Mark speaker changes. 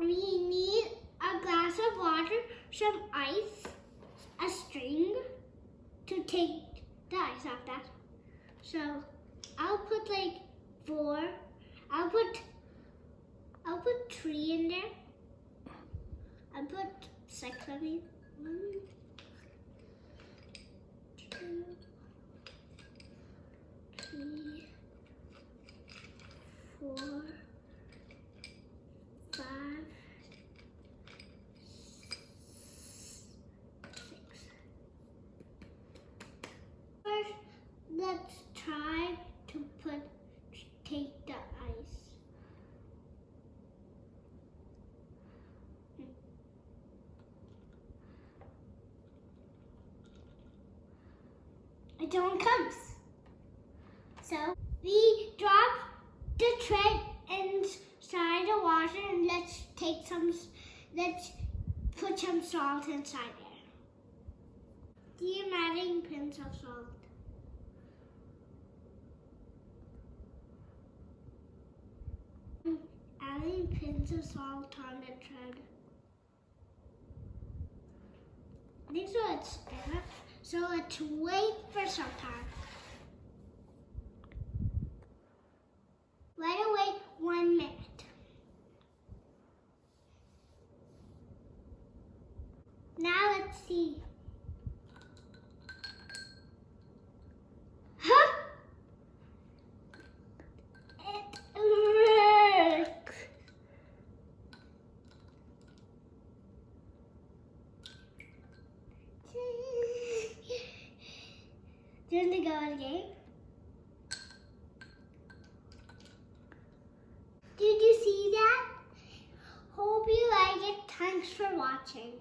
Speaker 1: we need a glass of water, some ice, a string to take the ice off that. So I'll put like 4. I'll put 3 in there. I'll put 6, I mean. 1, 2, 3, 4, 5, 6. First, let's try to take the ice. It don't comes. So we drop the tray inside the water and let's put some salt inside there. I'm adding pins of salt. Adding pins of salt on the thread. I think so it's enough. So let's wait for some time. Let it wait 1 minute. Now let's see. Huh? It works. Do you want to go again? Did you see that? Hope you like it. Thanks for watching.